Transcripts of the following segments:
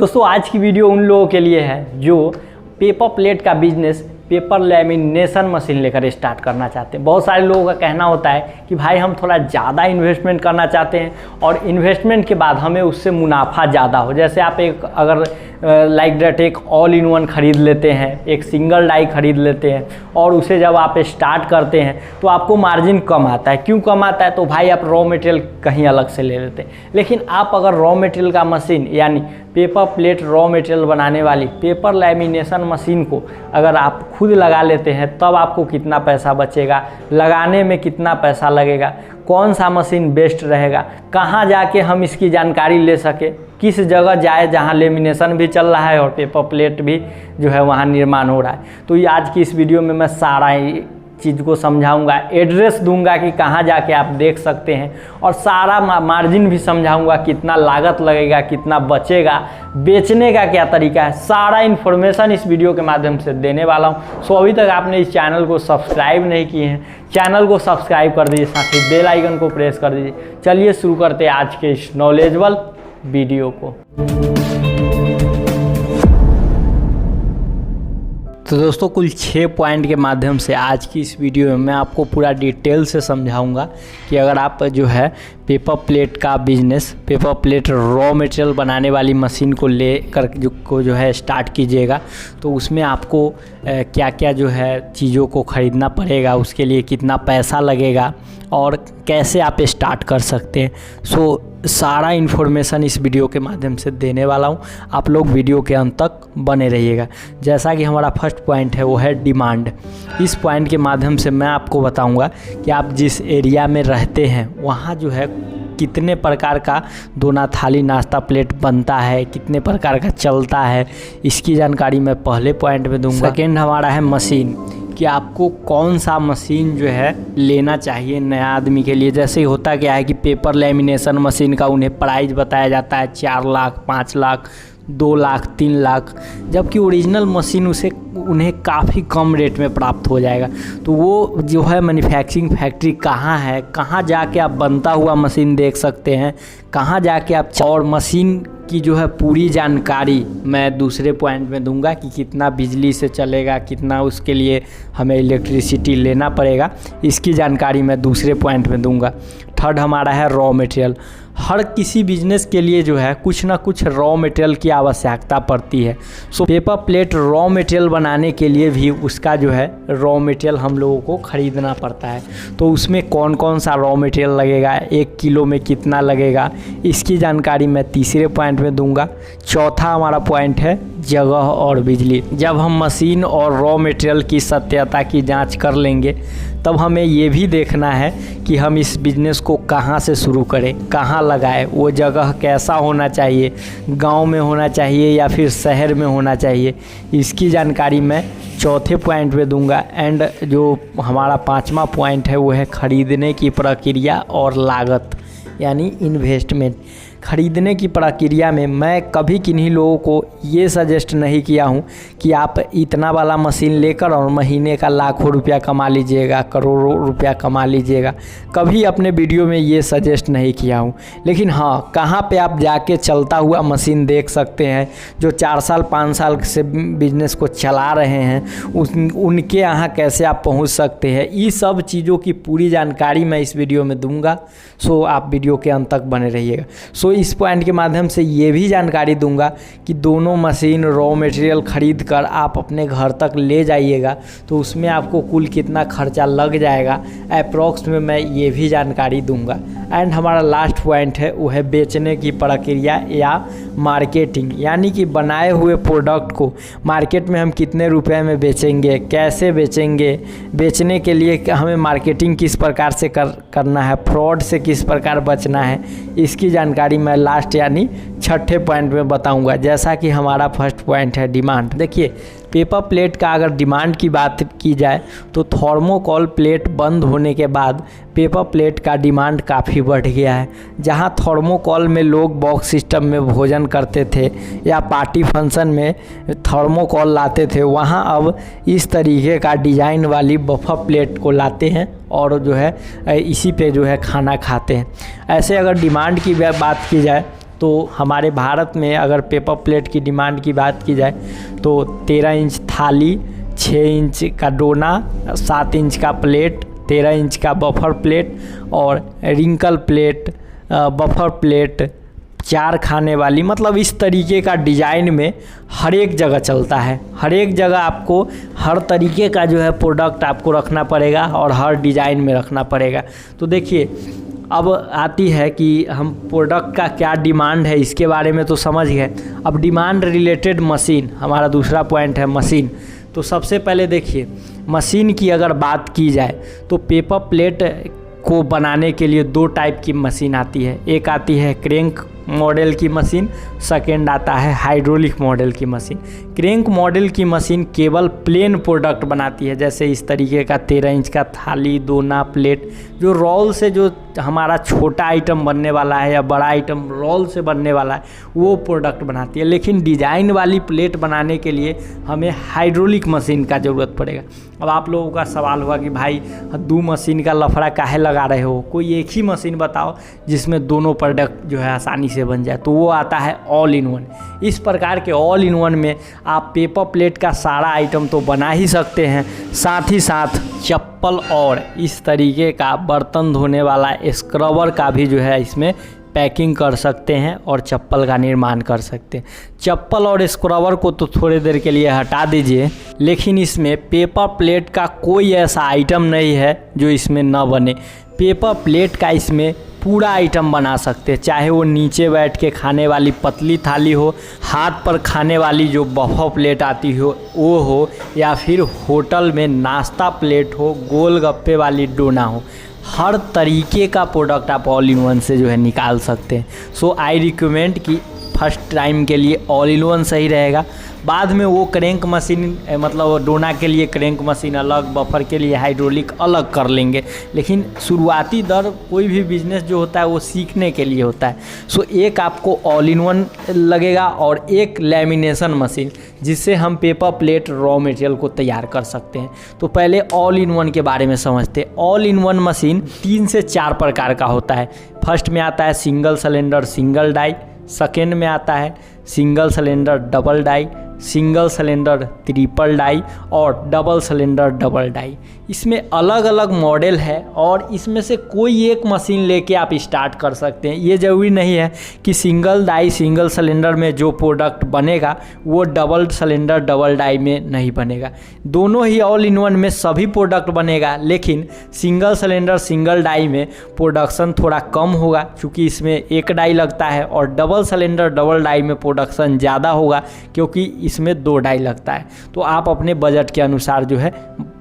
दोस्तों आज की वीडियो उन लोगों के लिए है जो पेपर प्लेट का बिजनेस पेपर लैमिनेशन मशीन लेकर स्टार्ट करना चाहते हैं। बहुत सारे लोगों का कहना होता है कि भाई हम थोड़ा ज़्यादा इन्वेस्टमेंट करना चाहते हैं और इन्वेस्टमेंट के बाद हमें उससे मुनाफा ज़्यादा हो। जैसे आप एक अगर लाइक दैट एक ऑल इन वन ख़रीद लेते हैं, एक सिंगल डाई ख़रीद लेते हैं और उसे जब आप स्टार्ट करते हैं तो आपको मार्जिन कम आता है। क्यों कम आता है? तो भाई आप रॉ मटेरियल कहीं अलग से ले लेते हैं। लेकिन आप अगर रॉ मटेरियल का मशीन यानी पेपर प्लेट रॉ मटेरियल बनाने वाली पेपर लैमिनेशन मशीन को अगर आप खुद लगा लेते हैं तब आपको कितना पैसा बचेगा, लगाने में कितना पैसा लगेगा, कौन सा मशीन बेस्ट रहेगा, कहाँ जाके हम इसकी जानकारी ले सके, किस जगह जाए जहाँ लेमिनेशन भी चल रहा है और पेपर प्लेट भी जो है वहाँ निर्माण हो रहा है। तो ये आज की इस वीडियो में मैं सारा चीज़ को समझाऊंगा, एड्रेस दूंगा कि कहाँ जाके आप देख सकते हैं और सारा मार्जिन भी समझाऊंगा, कितना लागत लगेगा, कितना बचेगा, बेचने का क्या तरीका है, सारा इन्फॉर्मेशन इस वीडियो के माध्यम से देने वाला हूं। सो अभी तक आपने इस चैनल को सब्सक्राइब नहीं किए हैं, चैनल को सब्सक्राइब कर दीजिए, साथ ही बेल आइकन को प्रेस कर दीजिए। चलिए शुरू करते हैं आज के इस नॉलेजेबल वीडियो को। तो दोस्तों कुल 6 पॉइंट के माध्यम से आज की इस वीडियो में मैं आपको पूरा डिटेल से समझाऊंगा कि अगर आप जो है पेपर प्लेट का business paper plate raw material बनाने वाली मशीन को लेकर जो है स्टार्ट कीजिएगा तो उसमें आपको क्या क्या जो है चीज़ों को ख़रीदना पड़ेगा, उसके लिए कितना पैसा लगेगा और कैसे आप स्टार्ट कर सकते हैं। सो सारा इन्फॉर्मेशन इस वीडियो के माध्यम से देने वाला हूं। आप लोग वीडियो के अंत तक बने रहिएगा। जैसा कि हमारा फर्स्ट पॉइंट है वो है डिमांड। इस पॉइंट के माध्यम से मैं आपको बताऊंगा कि आप जिस एरिया में रहते हैं वहाँ जो है कितने प्रकार का दोना थाली नाश्ता प्लेट बनता है, कितने प्रकार का चलता है, इसकी जानकारी मैं पहले पॉइंट में दूंगा। सेकेंड हमारा है मशीन, कि आपको कौन सा मशीन जो है लेना चाहिए नया आदमी के लिए। जैसे होता क्या है कि पेपर लैमिनेशन मशीन का उन्हें प्राइस बताया जाता है 4 लाख, 5 लाख, 2 लाख, 3 लाख, जबकि ओरिजिनल मशीन उन्हें काफ़ी कम रेट में प्राप्त हो जाएगा। तो वो जो है मैन्युफैक्चरिंग फैक्ट्री कहाँ है, कहाँ जाके आप बनता हुआ मशीन देख सकते हैं, कहाँ जाके आप और मशीन की जो है पूरी जानकारी मैं दूसरे पॉइंट में दूंगा कि कितना बिजली से चलेगा, कितना उसके लिए हमें इलेक्ट्रिसिटी लेना पड़ेगा, इसकी जानकारी मैं दूसरे पॉइंट में दूंगा। थर्ड हमारा है रॉ मटेरियल। हर किसी बिजनेस के लिए जो है कुछ ना कुछ रॉ मटेरियल की आवश्यकता पड़ती है। So paper plate raw material बनाने के लिए भी उसका जो है रॉ मटेरियल हम लोगों को ख़रीदना पड़ता है। तो उसमें कौन कौन सा रॉ मटेरियल लगेगा, 1 किलो में कितना लगेगा, इसकी जानकारी मैं तीसरे पॉइंट में दूंगा। चौथा हमारा पॉइंट है जगह और बिजली। जब हम मशीन और रॉ मटेरियल की सत्यता की जाँच कर लेंगे तब हमें ये भी देखना है कि हम इस बिज़नेस को कहाँ से शुरू करें, कहाँ लगाएं, वो जगह कैसा होना चाहिए, गांव में होना चाहिए या फिर शहर में होना चाहिए, इसकी जानकारी मैं चौथे पॉइंट पे दूंगा। एंड जो हमारा 5वां पॉइंट है वो है ख़रीदने की प्रक्रिया और लागत यानी इन्वेस्टमेंट। ख़रीदने की प्रक्रिया में मैं कभी किन्हीं लोगों को ये सजेस्ट नहीं किया हूँ कि आप इतना वाला मशीन लेकर और महीने का लाखों रुपया कमा लीजिएगा, करोड़ों रुपया कमा लीजिएगा। कभी अपने वीडियो में ये सजेस्ट नहीं किया हूँ। लेकिन हाँ, कहाँ पे आप जाके चलता हुआ मशीन देख सकते हैं जो 4 साल 5 साल से बिजनेस को चला रहे हैं, उनके यहाँ कैसे आप पहुँच सकते हैं, ये सब चीज़ों की पूरी जानकारी मैं इस वीडियो में दूँगा। सो आप वीडियो के अंत तक बने रहिएगा। सो इस पॉइंट के माध्यम से ये भी जानकारी दूंगा कि दोनों मशीन रॉ मटेरियल ख़रीद कर आप अपने घर तक ले जाइएगा तो उसमें आपको कुल कितना खर्चा लग जाएगा अप्रॉक्स में मैं ये भी जानकारी दूंगा। एंड हमारा लास्ट पॉइंट है वो है बेचने की प्रक्रिया या मार्केटिंग, यानी कि बनाए हुए प्रोडक्ट को मार्केट में हम कितने रुपए में बेचेंगे, कैसे बेचेंगे, बेचने के लिए हमें मार्केटिंग किस प्रकार से करना है, फ्रॉड से किस प्रकार बचना है, इसकी जानकारी मैं लास्ट यानी छठे पॉइंट में बताऊंगा। जैसा कि हमारा फर्स्ट पॉइंट है डिमांड। देखिए पेपर प्लेट का अगर डिमांड की बात की जाए तो थर्मोकोल प्लेट बंद होने के बाद पेपर प्लेट का डिमांड काफ़ी बढ़ गया है। जहां थर्मोकोल में लोग बॉक्स सिस्टम में भोजन करते थे या पार्टी फंक्शन में थर्मोकोल लाते थे, वहां अब इस तरीके का डिज़ाइन वाली बफर प्लेट को लाते हैं और जो है इसी पे जो है खाना खाते हैं। ऐसे अगर डिमांड की बात की जाए तो हमारे भारत में अगर पेपर प्लेट की डिमांड की बात की जाए तो 13 इंच थाली, 6 इंच का डोना, 7 इंच का प्लेट, 13 इंच का बफर प्लेट और रिंकल प्लेट, बफर प्लेट, 4 खाने वाली, मतलब इस तरीके का डिज़ाइन में हर एक जगह चलता है। हर एक जगह आपको हर तरीके का जो है प्रोडक्ट आपको रखना पड़ेगा और हर डिज़ाइन में रखना पड़ेगा। तो देखिए, अब आती है कि हम प्रोडक्ट का क्या डिमांड है इसके बारे में तो समझ गए। अब डिमांड रिलेटेड मशीन, हमारा दूसरा पॉइंट है मशीन। तो सबसे पहले देखिए, मशीन की अगर बात की जाए तो पेपर प्लेट को बनाने के लिए 2 टाइप की मशीन आती है। एक आती है क्रैंक मॉडल की मशीन, सेकेंड आता है हाइड्रोलिक मॉडल की मशीन। क्रैंक मॉडल की मशीन केवल प्लेन प्रोडक्ट बनाती है, जैसे इस तरीके का 13 इंच का थाली, दोना, प्लेट, जो रोल से जो हमारा छोटा आइटम बनने वाला है या बड़ा आइटम रोल से बनने वाला है वो प्रोडक्ट बनाती है। लेकिन डिज़ाइन वाली प्लेट बनाने के लिए हमें हाइड्रोलिक मशीन का ज़रूरत पड़ेगा। अब आप लोगों का सवाल हुआ कि भाई 2 मशीन का लफड़ा काहे लगा रहे हो, कोई एक ही मशीन बताओ जिसमें दोनों प्रोडक्ट जो है आसानी से बन जाए। तो वो आता है ऑल इन वन। इस प्रकार के ऑल इन वन में आप पेपर प्लेट का सारा आइटम तो बना ही सकते हैं, साथ ही साथ चप्पल और इस तरीके का बर्तन धोने वाला स्क्रबर का भी जो है इसमें पैकिंग कर सकते हैं और चप्पल का निर्माण कर सकते हैं। चप्पल और स्क्रबर को तो थोड़ी देर के लिए हटा दीजिए, लेकिन इसमें पेपर प्लेट का कोई ऐसा आइटम नहीं है जो इसमें न बने। पेपर प्लेट का इसमें पूरा आइटम बना सकते हैं, चाहे वो नीचे बैठ के खाने वाली पतली थाली हो, हाथ पर खाने वाली जो बफर प्लेट आती हो वो हो, या फिर होटल में नाश्ता प्लेट हो, गोलगप्पे वाली डोना हो। हर तरीके का प्रोडक्ट आप ऑल इन वन से जो है निकाल सकते हैं। सो आई रिकमेंड कि फर्स्ट टाइम के लिए ऑल इन वन सही रहेगा। बाद में वो क्रैंक मशीन, मतलब डोना के लिए क्रैंक मशीन अलग, बफर के लिए हाइड्रोलिक अलग कर लेंगे। लेकिन शुरुआती दर कोई भी बिजनेस जो होता है वो सीखने के लिए होता है। सो एक आपको ऑल इन वन लगेगा और एक लैमिनेशन मशीन, जिससे हम पेपर प्लेट रॉ मटेरियल को तैयार कर सकते हैं। तो पहले ऑल इन वन के बारे में समझते हैं। ऑल इन वन मशीन 3 से 4 प्रकार का होता है। फर्स्ट में आता है single cylinder single die, second में आता है single cylinder double die, single cylinder triple die और डबल सिलेंडर डबल डाई। इसमें अलग अलग मॉडल है और इसमें से कोई एक मशीन लेके आप स्टार्ट कर सकते हैं। ये ज़रूरी नहीं है कि सिंगल डाई सिंगल सिलेंडर में जो प्रोडक्ट बनेगा वो डबल सिलेंडर डबल डाई में नहीं बनेगा। दोनों ही ऑल इन वन में सभी प्रोडक्ट बनेगा, लेकिन सिंगल सिलेंडर सिंगल डाई में प्रोडक्शन थोड़ा कम होगा क्योंकि इसमें एक डाई लगता है, और डबल सिलेंडर डबल डाई में प्रोडक्शन ज़्यादा होगा क्योंकि इसमें 2 डाई लगता है। तो आप अपने बजट के अनुसार जो है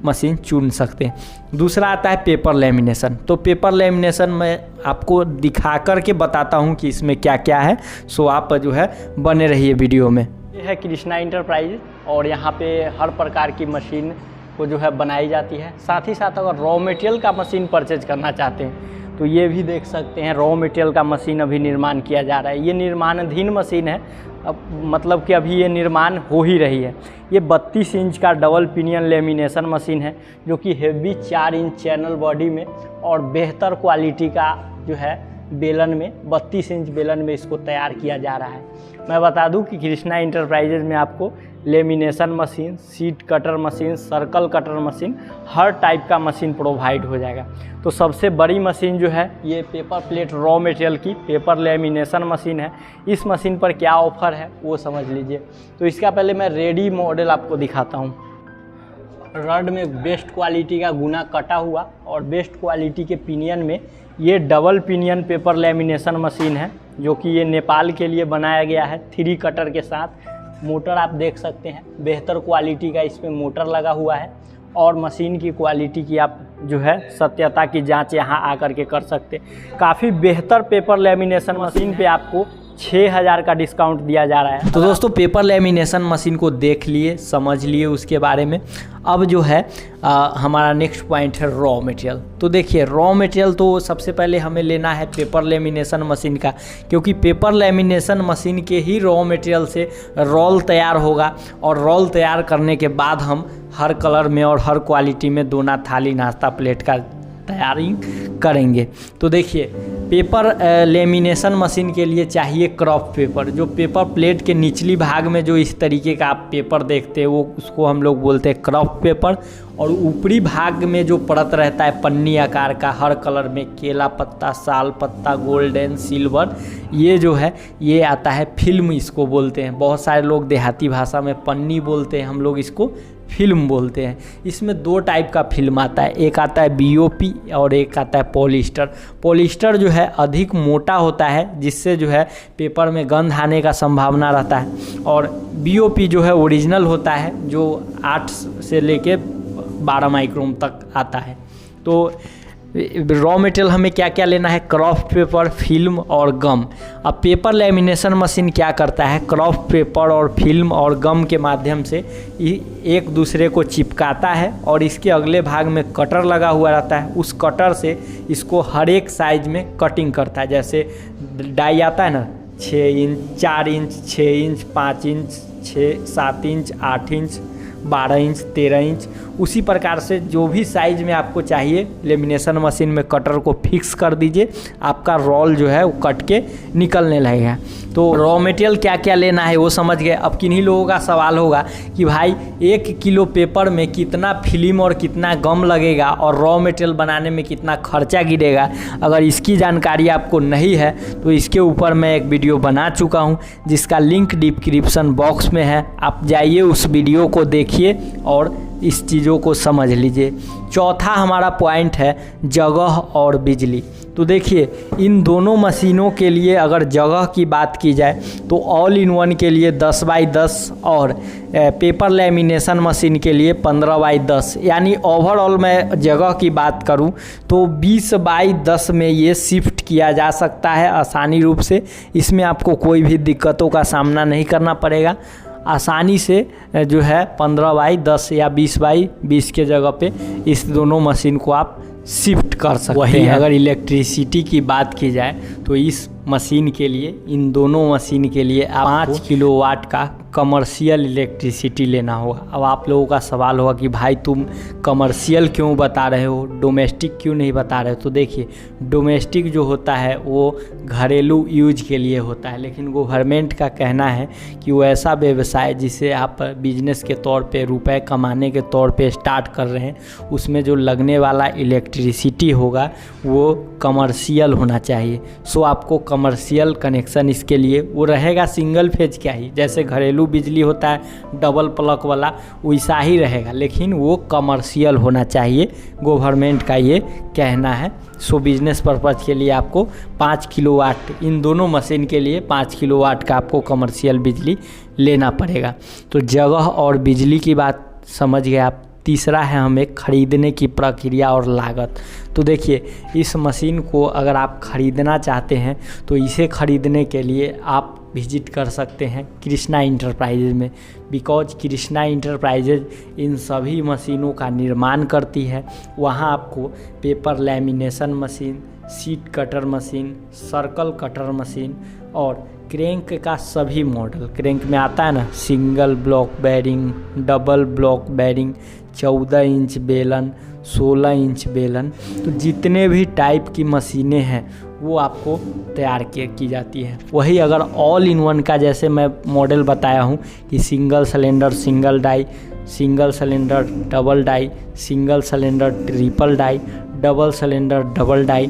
मशीन चुन सकते हैं। दूसरा आता है पेपर लेमिनेशन। तो पेपर लेमिनेशन में आपको दिखा कर के बताता हूँ कि इसमें क्या क्या है। सो आप जो है बने रहिए वीडियो में। ये है कृष्णा इंटरप्राइज और यहाँ पे हर प्रकार की मशीन को जो है बनाई जाती है। साथ ही साथ अगर रॉ मटेरियल का मशीन परचेज करना चाहते हैं तो ये भी देख सकते हैं, रॉ मटेरियल का मशीन अभी निर्माण किया जा रहा है। ये निर्माणाधीन मशीन है, अब मतलब कि अभी ये निर्माण हो ही रही है। ये 32 इंच का डबल पिनियन लेमिनेशन मशीन है जो कि हेवी 4 इंच चैनल बॉडी में और बेहतर क्वालिटी का जो है बेलन में, 32 इंच बेलन में इसको तैयार किया जा रहा है। मैं बता दूं कि कृष्णा इंटरप्राइजेज में आपको lamination machine, sheet cutter machine, circle cutter machine, हर टाइप का मशीन प्रोवाइड हो जाएगा। तो सबसे बड़ी मशीन जो है ये पेपर प्लेट रॉ मटेरियल की पेपर लेमिनेशन मशीन है। इस मशीन पर क्या ऑफर है वो समझ लीजिए। तो इसका पहले मैं रेडी मॉडल आपको दिखाता हूँ। रड में बेस्ट क्वालिटी का गुना कटा हुआ और बेस्ट क्वालिटी के पिनियन में ये double pinion paper lamination machine है जो कि ये नेपाल के लिए बनाया गया है। 3 कटर के साथ मोटर आप देख सकते हैं, बेहतर क्वालिटी का इसमें मोटर लगा हुआ है और मशीन की क्वालिटी की आप जो है सत्यता की जांच यहाँ आकर के कर सकते हैं। काफ़ी बेहतर पेपर लेमिनेशन मशीन पे आपको 6000 का डिस्काउंट दिया जा रहा है। तो दोस्तों पेपर लेमिनेशन मशीन को देख लिए, समझ लिए उसके बारे में। अब जो है हमारा नेक्स्ट पॉइंट है रॉ मटेरियल। तो देखिए रॉ मटेरियल तो सबसे पहले हमें लेना है पेपर लेमिनेशन मशीन का, क्योंकि पेपर लेमिनेशन मशीन के ही रॉ मटेरियल से रोल तैयार होगा और रोल तैयार करने के बाद हम हर कलर में और हर क्वालिटी में दोना, थाली, नाश्ता प्लेट का तैयारी करेंगे। तो देखिए, पेपर लेमिनेशन मशीन के लिए चाहिए क्रॉप पेपर। जो पेपर प्लेट के निचली भाग में जो इस तरीके का आप पेपर देखते हैं वो उसको हम लोग बोलते हैं क्रॉप पेपर। और ऊपरी भाग में जो परत रहता है पन्नी आकार का हर कलर में, केला पत्ता, साल पत्ता, गोल्डन, सिल्वर, ये जो है ये आता है फिल्म, इसको बोलते हैं। बहुत सारे लोग देहाती भाषा में पन्नी बोलते हैं, हम लोग इसको फिल्म बोलते हैं। इसमें 2 टाइप का फिल्म आता है, एक आता है बीओपी और एक आता है पॉलिस्टर। पॉलिस्टर जो है अधिक मोटा होता है, जिससे जो है पेपर में गंध आने का संभावना रहता है। और बीओपी जो है ओरिजिनल होता है, जो 8 से लेके 12 माइक्रोन तक आता है। तो रॉ मटेरियल हमें क्या क्या लेना है, क्रॉफ्ट पेपर, फिल्म और गम। अब पेपर लेमिनेशन मशीन क्या करता है, क्रॉफ्ट पेपर और फिल्म और गम के माध्यम से एक दूसरे को चिपकाता है और इसके अगले भाग में कटर लगा हुआ रहता है। उस कटर से इसको हर एक साइज में कटिंग करता है। जैसे डाई आता है ना, 6 inch, 4 inch, 6 inch, 5 inch, 6, 7 inch, 8 inch, 12 inch, 13 inch, उसी प्रकार से जो भी साइज में आपको चाहिए लेमिनेशन मशीन में कटर को फिक्स कर दीजिए, आपका रोल जो है वो कट के निकलने लगेगा। तो रॉ मटेरियल क्या क्या लेना है वो समझ गए। अब किन्हीं लोगों का सवाल होगा कि भाई 1 किलो पेपर में कितना फिल्म और कितना गम लगेगा और रॉ मटेरियल बनाने में कितना खर्चा गिरेगा। अगर इसकी जानकारी आपको नहीं है तो इसके ऊपर मैं एक वीडियो बना चुका हूँ, जिसका लिंक डिस्क्रिप्शन बॉक्स में है। आप जाइए उस वीडियो को देखिए और इस चीज़ों को समझ लीजिए। चौथा हमारा पॉइंट है जगह और बिजली। तो देखिए, इन दोनों मशीनों के लिए अगर जगह की बात की जाए तो ऑल इन वन के लिए 10 बाई 10 और पेपर लेमिनेशन मशीन के लिए 15 बाई 10, यानी ओवरऑल मैं जगह की बात करूं तो 20 बाई 10 में ये शिफ्ट किया जा सकता है आसानी रूप से। इसमें आपको कोई भी दिक्कतों का सामना नहीं करना पड़ेगा। आसानी से जो है 15 बाई 10 या 20 बाई 20 के जगह पे इस दोनों मशीन को आप शिफ्ट कर सकते हैं। अगर इलेक्ट्रिसिटी की बात की जाए तो इस मशीन के लिए, इन दोनों मशीन के लिए 5 किलोवाट का कमर्शियल इलेक्ट्रिसिटी लेना होगा। अब आप लोगों का सवाल होगा कि भाई तुम कमर्शियल क्यों बता रहे हो, डोमेस्टिक क्यों नहीं बता रहे हो। तो देखिए, डोमेस्टिक जो होता है वो घरेलू यूज के लिए होता है, लेकिन गवर्नमेंट का कहना है कि वो ऐसा व्यवसाय जिसे आप बिजनेस के तौर पे, रुपए कमाने के तौर पे स्टार्ट कर रहे हैं, उसमें जो लगने वाला इलेक्ट्रिसिटी होगा वो कमर्शियल होना चाहिए। सो आपको कमर्शियल कनेक्शन इसके लिए वो रहेगा सिंगल फेज क्या ही, जैसे घरेलू बिजली होता है डबल प्लग वाला, वैसा ही रहेगा, लेकिन वो कमर्शियल होना चाहिए, गवर्नमेंट का ये कहना है। सो बिजनेस पर्पज़ के लिए आपको 5 किलोवाट, इन दोनों मशीन के लिए 5 किलोवाट का आपको कमर्शियल बिजली लेना पड़ेगा। तो जगह और बिजली की बात समझ गए आप। तीसरा है हमें खरीदने की प्रक्रिया और लागत। तो देखिए, इस मशीन को अगर आप ख़रीदना चाहते हैं तो इसे ख़रीदने के लिए आप विजिट कर सकते हैं कृष्णा इंटरप्राइजेज में, बिकॉज कृष्णा इंटरप्राइजेज इन सभी मशीनों का निर्माण करती है। वहाँ आपको paper lamination machine, sheet cutter machine, circle cutter machine और क्रैंक का सभी मॉडल, क्रैंक में आता है ना single block bearing, double block bearing, 14 inch बेलन, 16 इंच बेलन, तो जितने भी टाइप की मशीनें हैं वो आपको तैयार की जाती है। वही अगर ऑल इन वन का, जैसे मैं मॉडल बताया हूँ कि single cylinder single die, single cylinder double die, single cylinder triple die, double cylinder double die,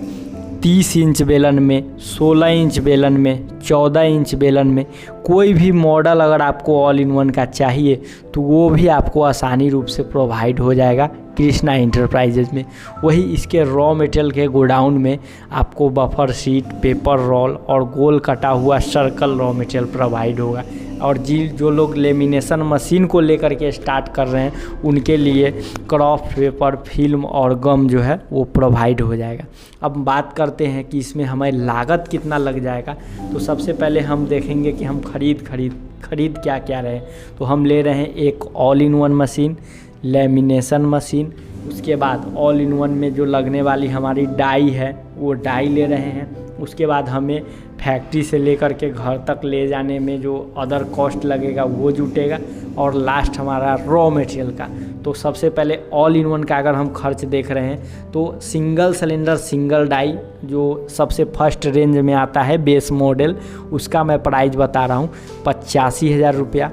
30 inch बेलन में, 16 इंच बेलन में, 14 इंच बेलन में, कोई भी मॉडल अगर आपको ऑल इन वन का चाहिए तो वो भी आपको आसानी रूप से प्रोवाइड हो जाएगा कृष्णा इंटरप्राइजेज में। वही इसके रॉ मटेरियल के गोडाउन में आपको बफर शीट, पेपर रोल और गोल कटा हुआ सर्कल रॉ मटेरियल प्रोवाइड होगा। और जो लोग लेमिनेशन मशीन को लेकर के स्टार्ट कर रहे हैं उनके लिए क्रॉफ्ट पेपर, फिल्म और गम जो है वो प्रोवाइड हो जाएगा। अब बात करते हैं कि इसमें हमें लागत कितना लग जाएगा। तो सबसे पहले हम देखेंगे कि हम खरीद क्या क्या रहे। तो हम ले रहे हैं एक all in one machine, lamination machine, उसके बाद ऑल इन वन में जो लगने वाली हमारी डाई है वो डाई ले रहे हैं। उसके बाद हमें फैक्ट्री से लेकर के घर तक ले जाने में जो अदर कॉस्ट लगेगा वो जुटेगा, और लास्ट हमारा रॉ मटेरियल का। तो सबसे पहले ऑल इन वन का अगर हम खर्च देख रहे हैं तो सिंगल सिलेंडर सिंगल डाई जो सबसे फर्स्ट रेंज में आता है बेस मॉडल, उसका मैं प्राइस बता रहा हूँ 85,000 रुपया।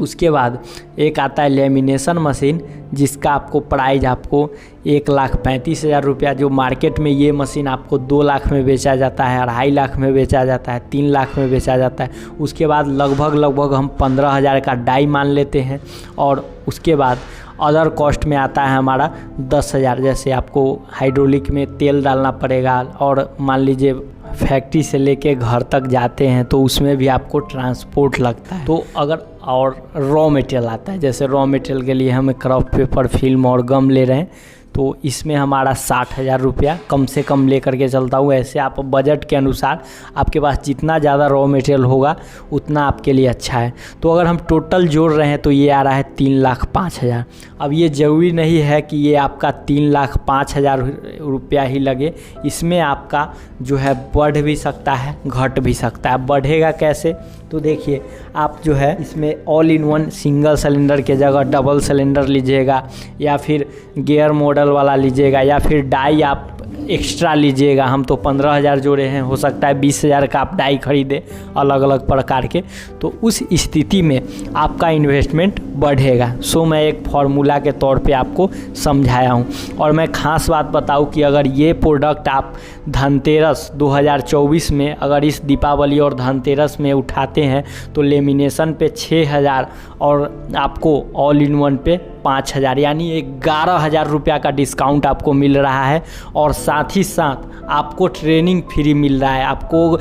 उसके बाद एक आता है लेमिनेशन मशीन, जिसका आपको प्राइस आपको 1,35,000 रुपया, जो मार्केट में ये मशीन आपको 2 लाख में बेचा जाता है, 2.5 लाख में बेचा जाता है, 3 लाख में बेचा जाता है। उसके बाद लगभग हम 15,000 का डाई मान लेते हैं, और उसके बाद अदर कॉस्ट में आता है हमारा 10,000। जैसे आपको हाइड्रोलिक में तेल डालना पड़ेगा, और मान लीजिए फैक्ट्री से लेके घर तक जाते हैं तो उसमें भी आपको ट्रांसपोर्ट लगता है। तो अगर और रॉ मटेरियल आता है, जैसे रॉ मटेरियल के लिए हम क्राफ्ट पेपर, फिल्म और गम ले रहे हैं, तो इसमें हमारा 60,000 रुपया कम से कम लेकर के चलता हूँ। ऐसे आप बजट के अनुसार आपके पास जितना ज़्यादा रॉ मटेरियल होगा उतना आपके लिए अच्छा है। तो अगर हम टोटल जोड़ रहे हैं तो ये आ रहा है 3,05,000। अब ये ज़रूरी नहीं है कि ये आपका 3,05,000 रुपया ही लगे, इसमें आपका जो है बढ़ भी सकता है घट भी सकता है। बढ़ेगा कैसे? तो देखिए, आप जो है इसमें all in one single cylinder के जगह डबल सिलेंडर लीजिएगा, या फिर गियर मॉडल वाला लीजिएगा, या फिर डाई आप एक्स्ट्रा लीजिएगा। हम तो 15,000 जोड़े हैं, हो सकता है 20,000 का आप डाई खरीदें अलग अलग प्रकार के, तो उस स्थिति में आपका इन्वेस्टमेंट बढ़ेगा। सो मैं एक फार्मूला के तौर पे आपको समझाया हूँ। और मैं ख़ास बात बताऊँ कि अगर ये प्रोडक्ट आप धनतेरस 2024 में अगर इस दीपावली और धनतेरस में उठाते हैं तो लेमिनेशन पे 6,000 और आपको ऑल इन वन पे 5,000, यानी 11,000 रुपया का डिस्काउंट आपको मिल रहा है। और साथ ही साथ आपको ट्रेनिंग फ्री मिल रहा है। आपको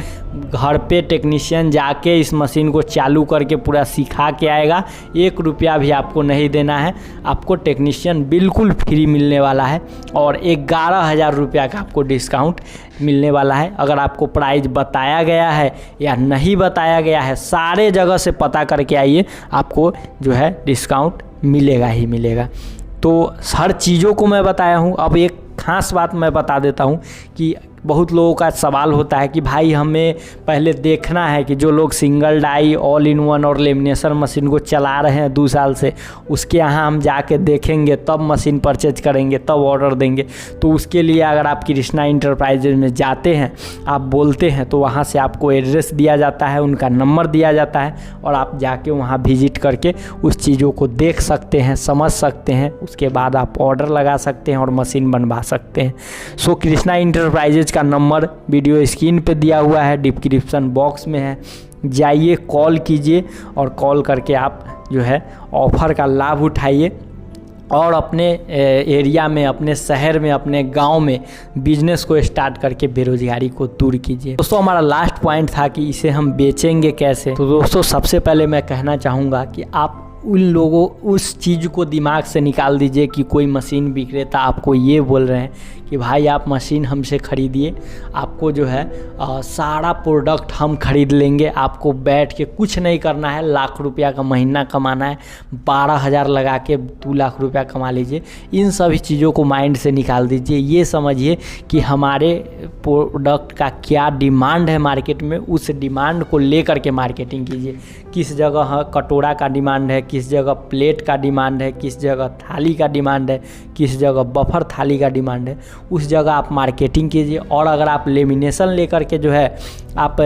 घर पे टेक्नीशियन जाके इस मशीन को चालू करके पूरा सिखा के आएगा, 1 रुपया भी आपको नहीं देना है, आपको टेक्नीशियन बिल्कुल फ्री मिलने वाला है, और 11,000 रुपया का आपको डिस्काउंट मिलने वाला है। अगर आपको प्राइस बताया गया है या नहीं बताया गया है, सारे जगह से पता करके आइए, आपको जो है डिस्काउंट मिलेगा ही मिलेगा। तो हर चीज़ों को मैं बताया हूँ। अब एक ख़ास बात मैं बता देता हूँ कि बहुत लोगों का सवाल होता है कि भाई हमें पहले देखना है कि जो लोग single die, all in one और लेमिनेशन मशीन को चला रहे हैं 2 साल से, उसके यहाँ हम जाके देखेंगे तब मशीन परचेज करेंगे, तब ऑर्डर देंगे। तो उसके लिए अगर आप कृष्णा इंटरप्राइजेज में जाते हैं, आप बोलते हैं, तो वहाँ से आपको एड्रेस दिया जाता है, उनका नंबर दिया जाता है, और आप जाके वहाँ विजिट करके उस चीज़ों को देख सकते हैं, समझ सकते हैं। उसके बाद आप ऑर्डर लगा सकते हैं और मशीन बनवा सकते हैं। सो कृष्णा इंटरप्राइजेज का नंबर वीडियो स्क्रीन पे दिया हुआ है, डिस्क्रिप्शन बॉक्स में है, जाइए कॉल कीजिए, और कॉल करके आप जो है ऑफ़र का लाभ उठाइए, और अपने एरिया में, अपने शहर में, अपने गांव में बिजनेस को स्टार्ट करके बेरोजगारी को दूर कीजिए। दोस्तों, हमारा लास्ट पॉइंट था कि इसे हम बेचेंगे कैसे। तो दोस्तों, सबसे पहले मैं कहना चाहूँगा कि आप उन लोगों उस चीज़ को दिमाग से निकाल दीजिए कि कोई मशीन विक्रेता आपको ये बोल रहे हैं कि भाई आप मशीन हमसे ख़रीदिए, आपको जो है सारा प्रोडक्ट हम खरीद लेंगे, आपको बैठ के कुछ नहीं करना है, लाख रुपया का महीना कमाना है, 12,000 लगा के 2 लाख रुपया कमा लीजिए। इन सभी चीज़ों को माइंड से निकाल दीजिए। ये समझिए कि हमारे प्रोडक्ट का क्या डिमांड है मार्केट में, उस डिमांड को लेकर के मार्केटिंग कीजिए। किस जगह कटोरा का डिमांड है, किस जगह प्लेट का डिमांड है, किस जगह थाली का डिमांड है, किस जगह बफर थाली का डिमांड है, उस जगह आप मार्केटिंग कीजिए। और अगर आप लेमिनेशन लेकर के जो है आप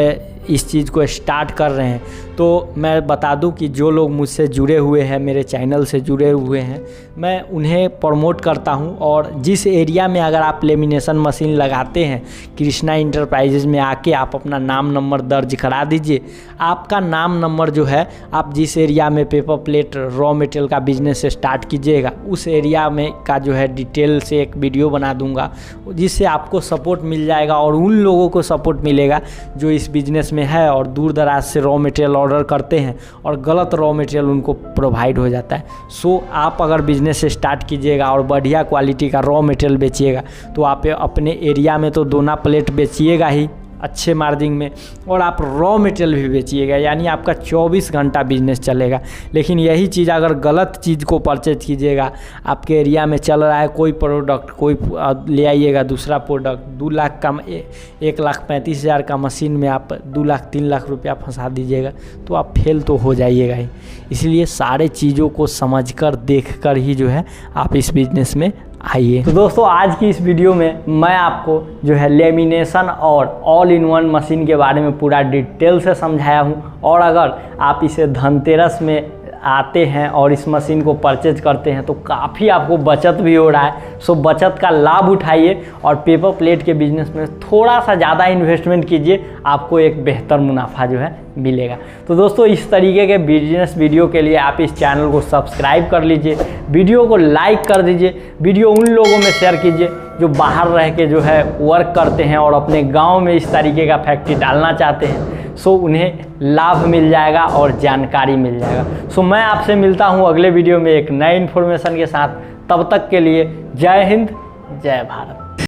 इस चीज़ को स्टार्ट कर रहे हैं, तो मैं बता दूं कि जो लोग मुझसे जुड़े हुए हैं, मेरे चैनल से जुड़े हुए हैं, मैं उन्हें प्रमोट करता हूं। और जिस एरिया में अगर आप लेमिनेशन मशीन लगाते हैं, कृष्णा इंटरप्राइजेज में आके आप अपना नाम नंबर दर्ज करा दीजिए। आपका नाम नंबर जो है, आप जिस एरिया में पेपर प्लेट रॉ मटेरियल का बिजनेस स्टार्ट कीजिएगा, उस एरिया में का जो है डिटेल से एक वीडियो बना दूंगा, जिससे आपको सपोर्ट मिल जाएगा, और उन लोगों को सपोर्ट मिलेगा जो इस बिज़नेस में है और दूर दराज से रॉ मटेरियल ऑर्डर करते हैं और गलत रॉ मटेरियल उनको प्रोवाइड हो जाता है। सो आप अगर बिज़नेस स्टार्ट कीजिएगा और बढ़िया क्वालिटी का रॉ मटेरियल बेचिएगा, तो आप अपने एरिया में तो दोना प्लेट बेचिएगा ही, अच्छे मार्जिन में, और आप रॉ मटेरियल भी बेचिएगा, यानी आपका 24 घंटा बिजनेस चलेगा। लेकिन यही चीज़ अगर गलत चीज़ को परचेज कीजिएगा, आपके एरिया में चल रहा है कोई प्रोडक्ट, कोई ले आइएगा दूसरा प्रोडक्ट, 2 लाख का 1,35,000 का मशीन में आप 2 लाख 3 लाख रुपया फंसा दीजिएगा, तो आप फेल तो हो जाइएगा ही। इसलिए सारे चीज़ों को समझकर देखकर ही जो है आप इस बिज़नेस में आइए। तो दोस्तों आज की इस वीडियो में मैं आपको जो है लेमिनेशन और ऑल इन वन मशीन के बारे में पूरा डिटेल से समझाया हूँ। और अगर आप इसे धनतेरस में आते हैं और इस मशीन को परचेज करते हैं तो काफ़ी आपको बचत भी हो रहा है। सो बचत का लाभ उठाइए और पेपर प्लेट के बिजनेस में थोड़ा सा ज़्यादा इन्वेस्टमेंट कीजिए, आपको एक बेहतर मुनाफा जो है मिलेगा। तो दोस्तों इस तरीके के बिजनेस वीडियो के लिए आप इस चैनल को सब्सक्राइब कर लीजिए, वीडियो को लाइक कर दीजिए, वीडियो उन लोगों में शेयर कीजिए जो बाहर रह के जो है वर्क करते हैं और अपने गाँव में इस तरीके का फैक्ट्री डालना चाहते हैं। सो उन्हें लाभ मिल जाएगा और जानकारी मिल जाएगा। सो मैं आपसे मिलता हूं अगले वीडियो में एक नए इन्फॉर्मेशन के साथ। तब तक के लिए जय हिंद, जय भारत।